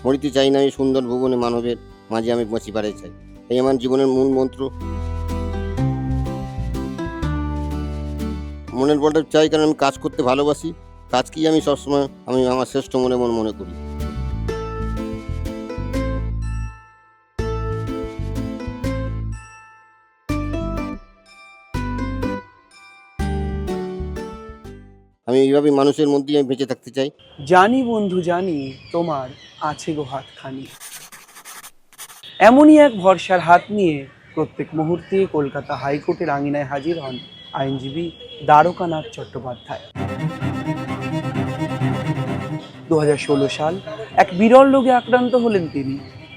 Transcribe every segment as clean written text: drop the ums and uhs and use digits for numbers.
মরিতে চাই না, এই সুন্দর ভুবনে মানবের মাঝে আমি বাঁচিবারে চাই। এই আমার জীবনের মূল মন্ত্র। মনের বলটা চাই, কারণ আমি কাজ করতে ভালোবাসি। কাজকেই আমি সবসময় আমার শ্রেষ্ঠ মনে করি। আমি এইভাবে মানুষের মধ্যেই আমি বেঁচে থাকতে চাই। জানি বন্ধু জানি তোমার আছে গো হাতখানি। এমনই এক ভরসার হাত নিয়ে প্রত্যেক মুহূর্তে কলকাতা হাইকোর্টের আঙিনায় হাজির হন আইনজীবী দ্বারকানাথ চট্টোপাধ্যায়। 2016 সাল এক বিরল রোগে আক্রান্ত হলেন তিনি,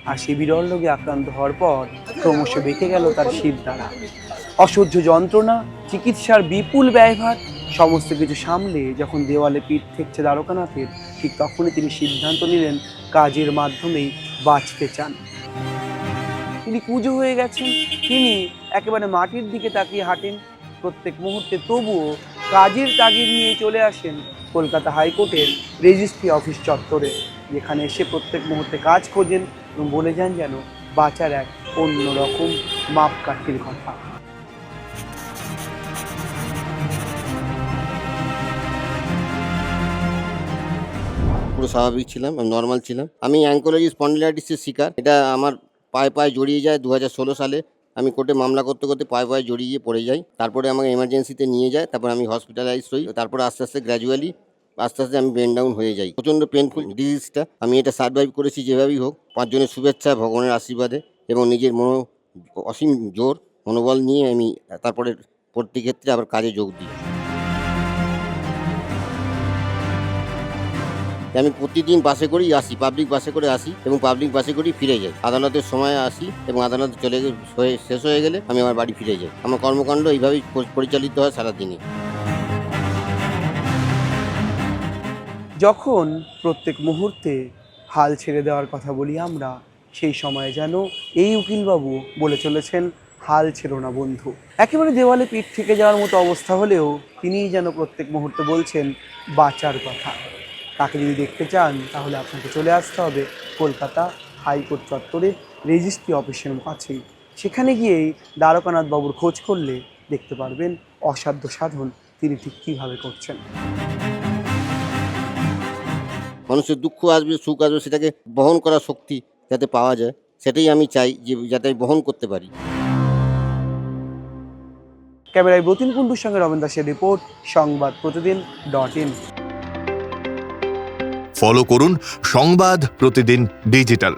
আর সেই বিরল রোগে আক্রান্ত হওয়ার পর ক্রমশ বেঁকে গেল তার শিরদাঁড়া। অসহ্য যন্ত্রণা, চিকিৎসার বিপুল ব্যয়ভার, সমস্ত কিছু সামলে যখন দেওয়ালে পিঠ ঠেকছে দ্বারকানাথের, ঠিক তখনই তিনি সিদ্ধান্ত নিলেন কাজের মাধ্যমেই বাঁচতে চান। তিনি কুঁজো হয়ে গেছেন, তিনি একেবারে মাটির দিকে তাকিয়ে হাঁটেন প্রত্যেক মুহূর্তে, তবুও কাজের তাগিদ নিয়ে চলে আসেন কলকাতা হাইকোর্টের রেজিস্ট্রি অফিস চত্বরে, যেখানে এসে প্রত্যেক মুহূর্তে কাজ খোঁজেন এবং বলে যান যেন বাঁচার এক অন্যরকম মাপকাঠির কথা। পুরো স্বাভাবিক ছিলাম, আমি নর্মাল ছিলাম। আমি অ্যাঙ্কোলজি স্পন্ডিলাইটিসের শিকার। এটা আমার পায়ে জড়িয়ে যায় 2016 সালে। আমি কোর্টে মামলা করতে পায়ে জড়িয়ে পড়ে যাই। তারপরে আমাকে এমার্জেন্সিতে নিয়ে যায়, তারপর আমি হসপিটালাইজড হই। তারপরে আস্তে আস্তে আমি ব্রেন ডাউন হয়ে যাই। প্রচণ্ড পেনফুল ডিজিজটা। আমি এটা সারভাইভ করেছি যেভাবেই হোক, 5 জনের শুভেচ্ছা, ভগবানের আশীর্বাদে এবং নিজের অসীম জোর মনোবল নিয়ে আমি তারপরে প্রতি ক্ষেত্রে আবার কাজে যোগ দিই। আমি প্রতিদিন বাসে করেই আসি, পাবলিক বাসে করে আসি এবং পাবলিক বাসে করেই ফিরে যাই। আদালতের সময় আসি এবং আদালত শেষ হয়ে গেলে আমি আমার বাড়ি ফিরে যাই। আমার কর্মকাণ্ড এইভাবেই পরিচালিত হয় সারাদিনে। যখন প্রত্যেক মুহূর্তে হাল ছেড়ে দেওয়ার কথা বলি আমরা, সেই সময় যেন এই উকিলবাবু বলে চলেছেন, হাল ছেড়ো না বন্ধু। একেবারে দেওয়ালে পিঠ থেকে যাওয়ার মতো অবস্থা হলেও তিনিই যেন প্রত্যেক মুহূর্তে বলছেন বাঁচার কথা। তাকে যদি দেখতে চান তাহলে আপনাকে চলে আসতে হবে কলকাতা হাইকোর্ট চত্বরের রেজিস্ট্রি অফিসের কাছেই। সেখানে গিয়েই দ্বারকানাথ বাবুর খোঁজ করলে দেখতে পারবেন অসাধ্য সাধন তিনি ঠিক কীভাবে করছেন। মানুষের দুঃখ আসবে, সুখ আসবে, সেটাকে বহন করার শক্তি যাতে পাওয়া যায়, সেটাই আমি চাই যে যাতে আমি বহন করতে পারি। ক্যামেরায় ব্রতিন কুণ্ডুর সঙ্গে রমেন দাসের রিপোর্ট, সংবাদ প্রতিদিন.in। ফলো করুন সংবাদ প্রতিদিন ডিজিটাল।